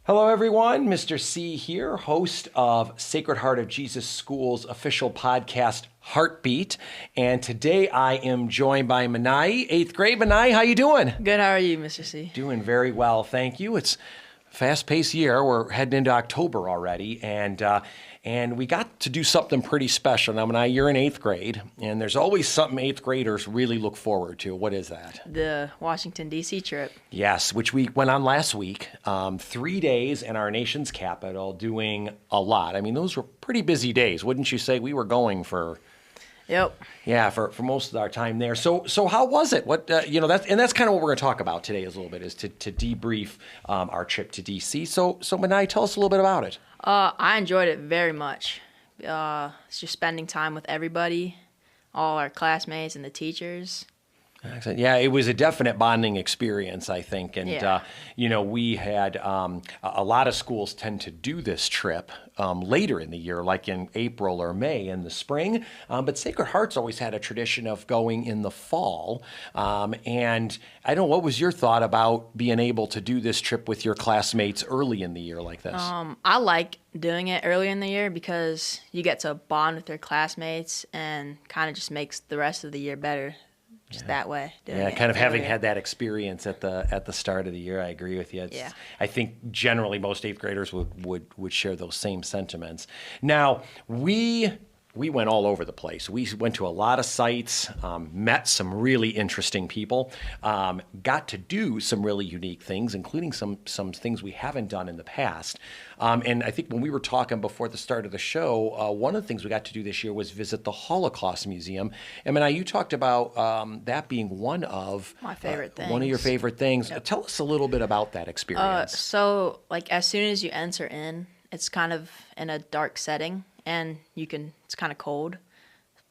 Hello, everyone. Mr. C here, host of Sacred Heart of Jesus School's official podcast, Heartbeat. And today I am joined by Manai, 8th grade. Manai, how you doing? Good. How are you, Mr. C? Doing very well, thank you. It's a fast-paced year. We're heading into October already, and we got to do something pretty special. Now, Manai, you're in 8th grade, and there's always something 8th graders really look forward to. What is that? The Washington, D.C. trip. Yes, which we went on last week. 3 days in our nation's capital, doing a lot. I mean, those were pretty busy days, wouldn't you say? We were going for, Yep. yeah, for most of our time there. So how was it? What that's kind of what we're going to talk about today is a little bit is to debrief our trip to DC. So Manai, tell us a little bit about it. I enjoyed it very much. It's just spending time with everybody, all our classmates and the teachers. Excellent. Yeah, it was a definite bonding experience, I think. And, Yeah. We had a lot of schools tend to do this trip later in the year, like in April or May in the spring. But Sacred Heart's always had a tradition of going in the fall. And I don't know, what was your thought about being able to do this trip with your classmates early in the year like this? I like doing it early in the year because you get to bond with your classmates and kind of just makes the rest of the year better. Just that way. Yeah, kind of having had that experience at the start of the year, I agree with you. Yeah. I think generally most 8th graders would share those same sentiments. Now, we went all over the place. We went to a lot of sites, met some really interesting people, got to do some really unique things, including some things we haven't done in the past. And I think when we were talking before the start of the show, one of the things we got to do this year was visit the Holocaust Museum. And Manai, you talked about that being one of My favorite things. One of your favorite things. Yep. Tell us a little bit about that experience. So, like, as soon as you enter in, it's kind of in a dark setting, and it's kind of cold.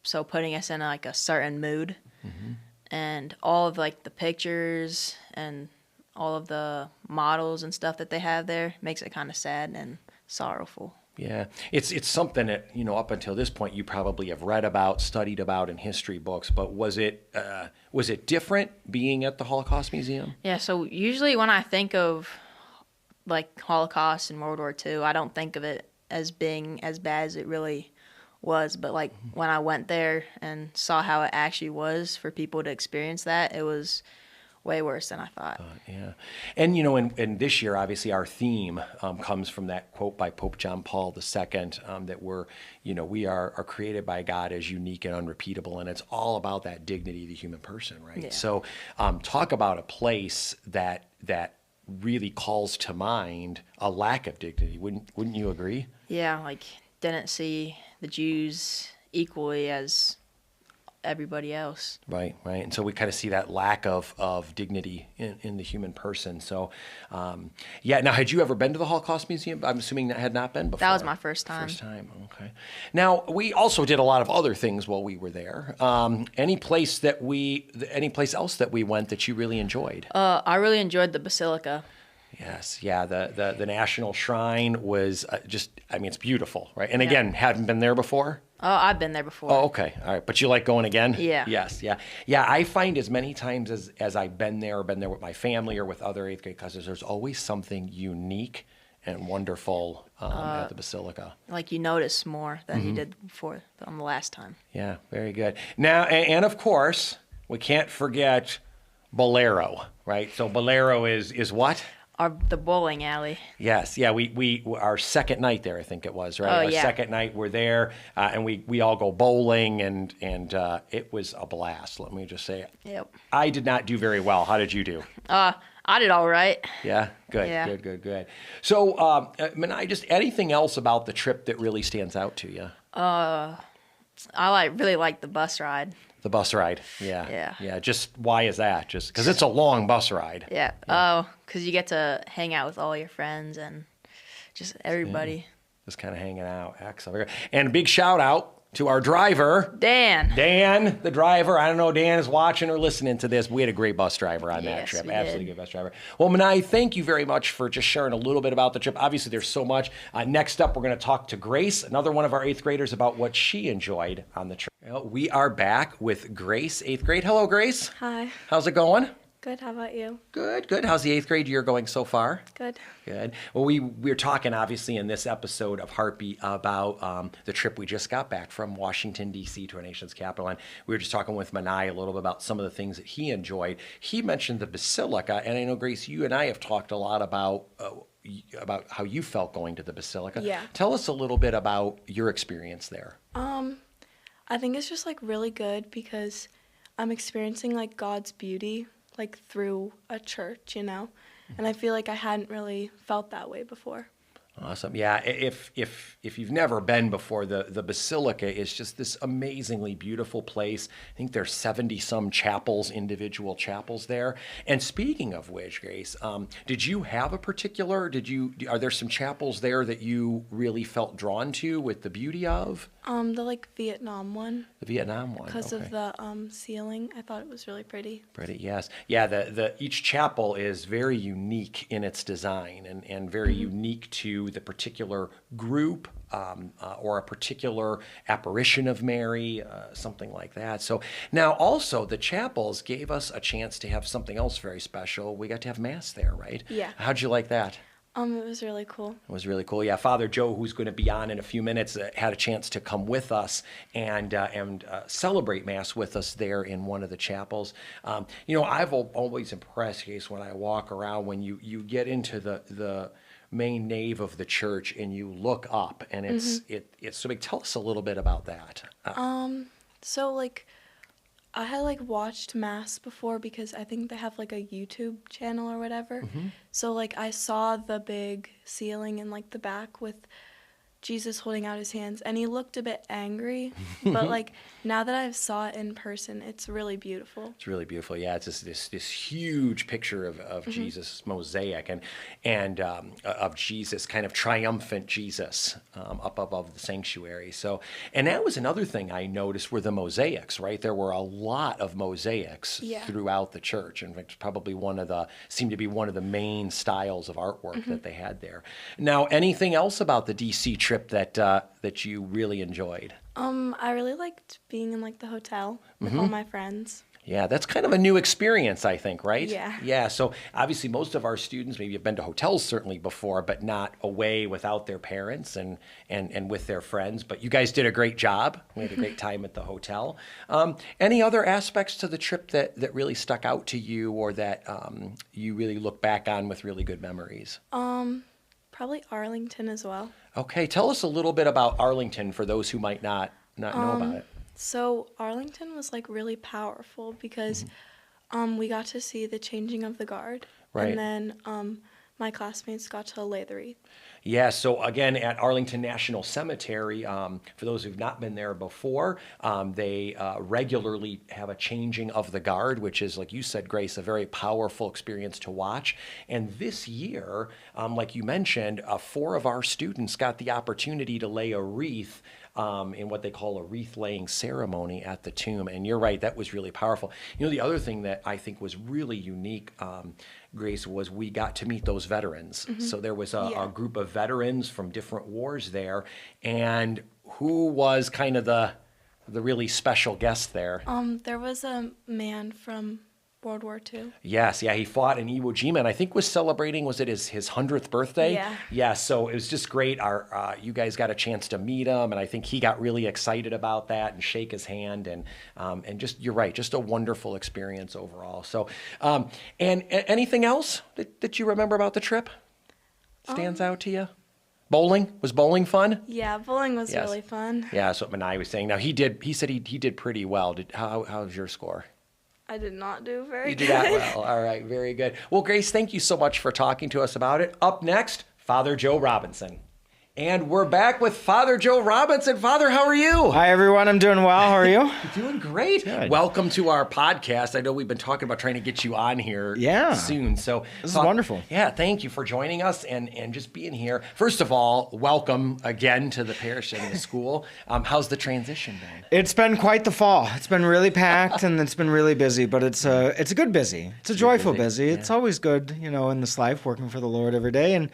So putting us in, like, a certain mood. Mm-hmm. And all of, like, the pictures and all of the models and stuff that they have there makes it kind of sad and sorrowful. Yeah, it's something that, up until this point you probably have read about, studied about in history books, but was it different being at the Holocaust Museum? Yeah, so usually when I think of, like, Holocaust and World War II, I don't think of it as being as bad as it really was. But, like, when I went there and saw how it actually was for people to experience that, it was way worse than I thought. Yeah. And, and this year, obviously, our theme comes from that quote by Pope John Paul II, that we are created by God as unique and unrepeatable. And it's all about that dignity of the human person, right? Yeah. So talk about a place that really calls to mind a lack of dignity. Wouldn't you agree? Yeah, like, didn't see the Jews equally as everybody else. Right. And so we kind of see that lack of dignity in the human person. So, Now, had you ever been to the Holocaust Museum? I'm assuming that had not been before. That was my first time. First time, okay. Now, we also did a lot of other things while we were there. Any place else that we went that you really enjoyed? I really enjoyed the Basilica. Yes, yeah. The National Shrine was it's beautiful, right? And again, hadn't been there before? Oh, I've been there before. Oh, okay. All right. But you like going again? Yeah. Yes. Yeah. Yeah. I find as many times as I've been there with my family or with other 8th grade cousins, there's always something unique and wonderful at the Basilica. Like, you notice more than you did before on the last time. Yeah. Very good. Now, and of course, we can't forget Bolero, right? So Bolero is what? The bowling alley. Yes, yeah, we our second night there, I think it was, right? Oh, Our yeah. second night we're there, and we all go bowling, and it was a blast. Let me just say, Yep. I did not do very well. How did you do? I did all right. Yeah, good, Yeah. good. So, Manai, just anything else about the trip that really stands out to you? I really like the bus ride. The bus ride, yeah. Yeah. Just why is that? Just because it's a long bus ride. Yeah. Oh, because you get to hang out with all your friends and just everybody. Just kind of hanging out. Excellent. And a big shout out to our driver, Dan, the driver. I don't know if Dan is watching or listening to this, but we had a great bus driver on that Yes, trip. we Absolutely did. good bus driver. Well, Manai, thank you very much for just sharing a little bit about the trip. Obviously, there's so much. Next up, we're going to talk to Grace, another one of our 8th graders, about what she enjoyed on the trip. Well, we are back with Grace, 8th grade. Hello, Grace. Hi. How's it going? Good. How about you? Good, good. How's the 8th grade year going so far? Good. Good. Well, we're talking obviously in this episode of Heartbeat about the trip we just got back from Washington, D.C. to our nation's capital. And we were just talking with Manai a little bit about some of the things that he enjoyed. He mentioned the Basilica, and I know, Grace, you and I have talked a lot about how you felt going to the Basilica. Yeah. Tell us a little bit about your experience there. I think it's just like really good because I'm experiencing like God's beauty like through a church, you know? And I feel like I hadn't really felt that way before. Awesome. Yeah, if you've never been before, the Basilica is just this amazingly beautiful place. I think there's 70-some chapels, individual chapels there. And speaking of which, Grace, did you have a particular, are there some chapels there that you really felt drawn to with the beauty of? The like Vietnam one. The Vietnam one. Because okay. of the ceiling. I thought it was really pretty. Pretty, yes. Yeah, the each chapel is very unique in its design and very unique to the particular group or a particular apparition of Mary, something like that. So now also the chapels gave us a chance to have something else very special. We got to have Mass there, right? Yeah. How'd you like that? It was really cool. It was really cool. Yeah, Father Joe, who's going to be on in a few minutes, had a chance to come with us and celebrate Mass with us there in one of the chapels. I've always impressed, Case, when I walk around, when you get into the main nave of the church and you look up, and it's so big. Tell us a little bit about that. So like I had like watched Mass before because I think they have like a YouTube channel or whatever. So like I saw the big ceiling in like the back with Jesus holding out his hands, and he looked a bit angry, but like now that I've saw it in person, it's really beautiful. It's really beautiful. Yeah, it's this huge picture of Jesus, mosaic, and of Jesus, kind of triumphant Jesus up above the sanctuary. So, and that was another thing I noticed were the mosaics. Right, there were a lot of mosaics throughout the church. In fact, probably seemed to be one of the main styles of artwork that they had there. Now, anything else about the DC trip that you really enjoyed? I really liked being in like the hotel with all my friends. Yeah, that's kind of a new experience, I think, right? Yeah. Yeah, so obviously most of our students maybe have been to hotels certainly before, but not away without their parents and with their friends. But you guys did a great job. We had a great time at the hotel. Any other aspects to the trip that really stuck out to you or that you really look back on with really good memories? Probably Arlington as well. Okay, tell us a little bit about Arlington for those who might not know about it. So Arlington was like really powerful because we got to see the changing of the guard. Right. And then my classmates got to lay the wreath. Yeah, so again, at Arlington National Cemetery, for those who've not been there before, they regularly have a changing of the guard, which is, like you said, Grace, a very powerful experience to watch. And this year, like you mentioned, 4 of our students got the opportunity to lay a wreath in what they call a wreath-laying ceremony at the tomb. And you're right, that was really powerful. You know, the other thing that I think was really unique, Grace, was we got to meet those veterans. So there was a group of veterans from different wars there. And who was kind of the really special guest there? There was a man from World War II. Yes, yeah, he fought in Iwo Jima, and I think was celebrating, was it his 100th birthday? Yeah. Yeah, so it was just great. You guys got a chance to meet him, and I think he got really excited about that and shake his hand, and just, you're right, just a wonderful experience overall. So, and anything else that you remember about the trip stands out to you? Bowling? Was bowling fun? Yeah, bowling was Yes. really fun. Yeah, that's what Manai was saying. Now, he said he did pretty well. How's your score? I did not do very You good. did that well. All right, very good. Well, Grace, thank you so much for talking to us about it. Up next, Father Joe Robinson. And we're back with Father Joe Robinson. Father, how are you? Hi, everyone. I'm doing well. How are you? Doing great. Good. Welcome to our podcast. I know we've been talking about trying to get you on here soon. So This is wonderful. Yeah, thank you for joining us and just being here. First of all, welcome again to the parish and the school. How's the transition been? It's been quite the fall. It's been really packed and it's been really busy, but it's a good busy. It's a joyful busy. Yeah. It's always good, in this life, working for the Lord every day. And,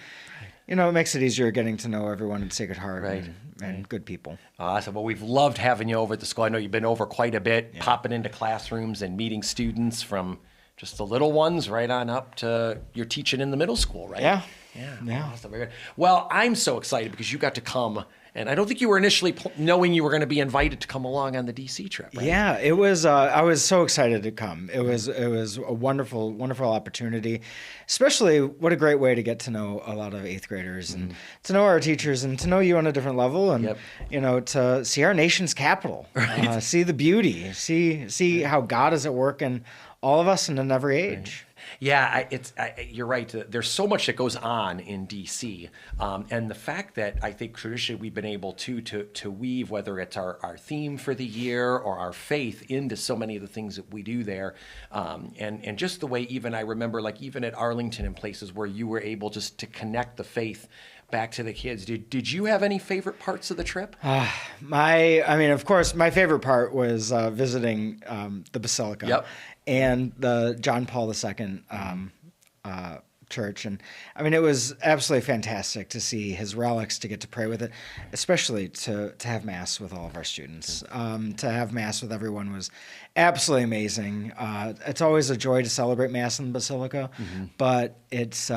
it makes it easier getting to know everyone at Sacred Heart and good people. Awesome. Well, we've loved having you over at the school. I know you've been over quite a bit, popping into classrooms and meeting students from just the little ones right on up to you're teaching in the middle school, right? Yeah. Yeah. Awesome. Very good. Well, I'm so excited because you got to come, and I don't think you were initially knowing you were going to be invited to come along on the DC trip, right? Yeah, it was. I was so excited to come. It was a wonderful, wonderful opportunity. Especially, what a great way to get to know a lot of eighth graders and to know our teachers and to know you on a different level, and to see our nation's capital, see the beauty, see how God is at work in all of us and in every age. Yeah, you're right. There's so much that goes on in DC, and the fact that I think traditionally we've been able to weave, whether it's our theme for the year or our faith, into so many of the things that we do there, and just the way even I remember, like even at Arlington and places where you were able just to connect the faith back to the kids. Did you have any favorite parts of the trip? Of course, my favorite part was visiting the Basilica. Yep. And the John Paul II church. And I mean, it was absolutely fantastic to see his relics, to get to pray with it, especially to have Mass with all of our students. To have Mass with everyone was absolutely amazing. It's always a joy to celebrate Mass in the Basilica, but it's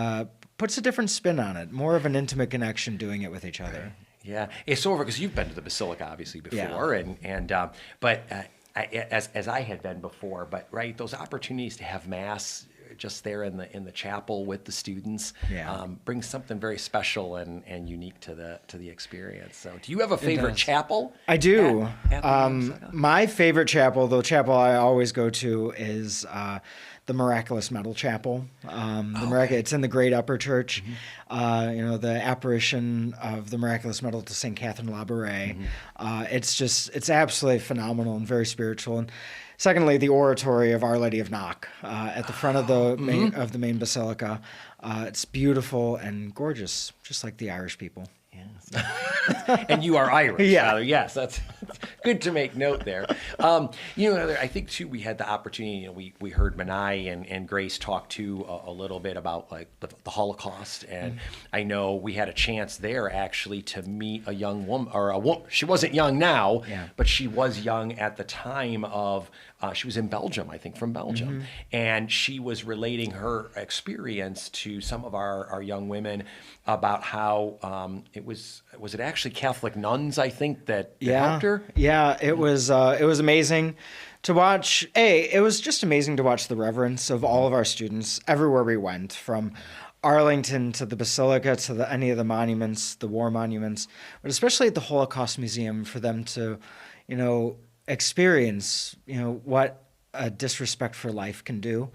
puts a different spin on it, more of an intimate connection doing it with each other. Yeah, it's over because you've been to the Basilica obviously before, but as I had been before, but right, those opportunities to have Mass just there in the chapel with the students brings something very special and unique to the experience. So, do you have a favorite chapel? I do. At my favorite chapel, the chapel I always go to, is the Miraculous Medal Chapel. It's in the Great Upper Church. The apparition of the Miraculous Medal to St. Catherine Labouré. It's absolutely phenomenal and very spiritual. And secondly, the oratory of Our Lady of Knock at the front of the main basilica. It's beautiful and gorgeous, just like the Irish people. Yes. And you are Irish. Yeah. Yes, that's good to make note there. I think too we had the opportunity. We heard Manai and Grace talk too a little bit about like the Holocaust, and I know we had a chance there actually to meet a young woman, or a woman. She wasn't young now, but she was young at the time of. She was in Belgium, I think, from Belgium, and she was relating her experience to some of our young women about how it was it actually Catholic nuns, I think, that helped her? Yeah, it was amazing to watch. It was just amazing to watch the reverence of all of our students everywhere we went, from Arlington to the Basilica to any of the monuments, the war monuments, but especially at the Holocaust Museum, for them to, experience, what a disrespect for life can do,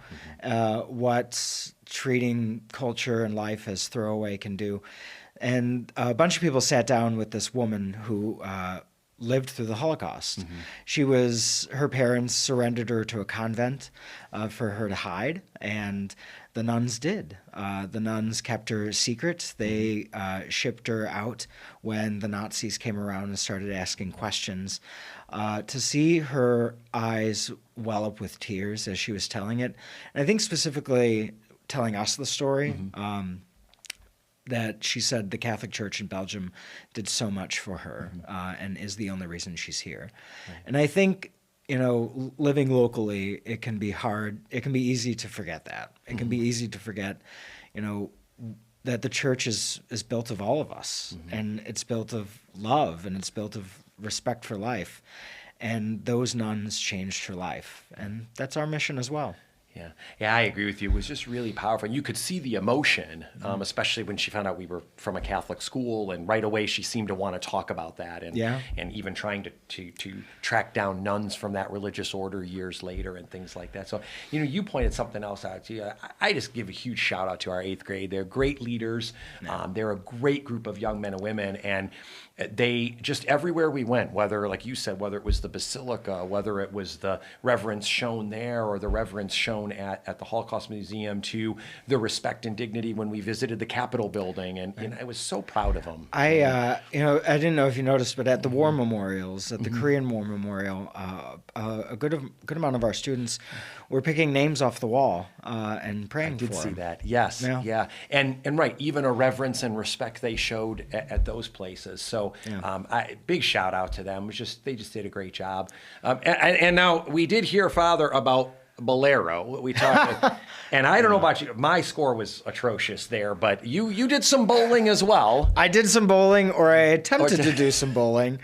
what treating culture and life as throwaway can do. And a bunch of people sat down with this woman who lived through the Holocaust. Her parents surrendered her to a convent for her to hide, and the nuns did. The nuns kept her secret. They shipped her out when the Nazis came around and started asking questions. To see her eyes well up with tears as she was telling it, and I think specifically telling us the story, that she said the Catholic Church in Belgium did so much for her and is the only reason she's here. Right. And I think, living locally, it can be hard. It can be easy to forget that. It can be easy to forget, that the church is built of all of us, and it's built of love, and it's built of respect for life. And those nuns changed her life. And that's our mission as well. Yeah, I agree with you. It was just really powerful. And you could see the emotion, especially when she found out we were from a Catholic school, and right away she seemed to want to talk about that, and even trying to track down nuns from that religious order years later and things like that. So, you pointed something else out to you. I just give a huge shout out to our 8th grade. They're great leaders. They're a great group of young men and women, and they just everywhere we went, whether, like you said, whether it was the Basilica, whether it was the reverence shown there or the reverence shown at the Holocaust Museum, to the respect and dignity when we visited the Capitol building, and I was so proud of them. I didn't know if you noticed, but at the war memorials, at the Korean War Memorial, a good amount of our students were picking names off the wall and praying for them. I did see that. Yes, yeah. And right, even a reverence and respect they showed at those places. So big shout out to them. They just did a great job. And now we did hear, Father, about Bolero. We talked, and I don't know about you. My score was atrocious there, but you did some bowling as well. I did some bowling, or I attempted to do some bowling.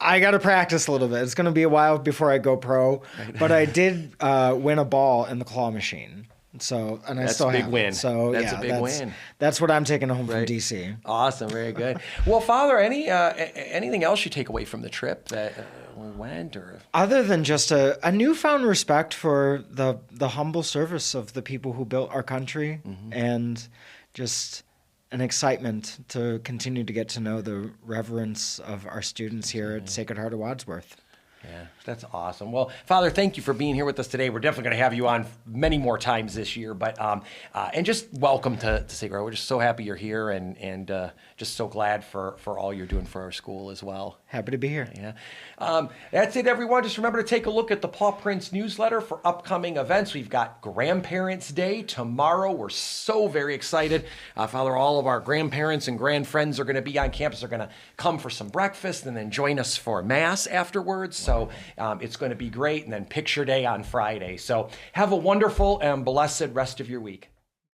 I got to practice a little bit. It's going to be a while before I go pro, but I did win a ball in the claw machine. So, and I That's still a big have win. It. So That's yeah, a big win. That's what I'm taking home from Right. DC. Awesome, very good. Well, Father, anything else you take away from the trip that we went, or Other than just a newfound respect for the humble service of the people who built our country, and just an excitement to continue to get to know the reverence of our students here at Sacred Heart of Wadsworth. Yeah, that's awesome. Well, Father, thank you for being here with us today. We're definitely going to have you on many more times this year, but and just welcome to Sacred Heart. We're just so happy you're here, and just so glad for all you're doing for our school as well. Happy to be here. Yeah. That's it, everyone. Just remember to take a look at the Paw Prince newsletter for upcoming events. We've got Grandparents' Day tomorrow. We're so very excited. Father, all of our grandparents and grand friends are going to be on campus. They're going to come for some breakfast and then join us for Mass afterwards. So it's going to be great. And then Picture Day on Friday. So have a wonderful and blessed rest of your week.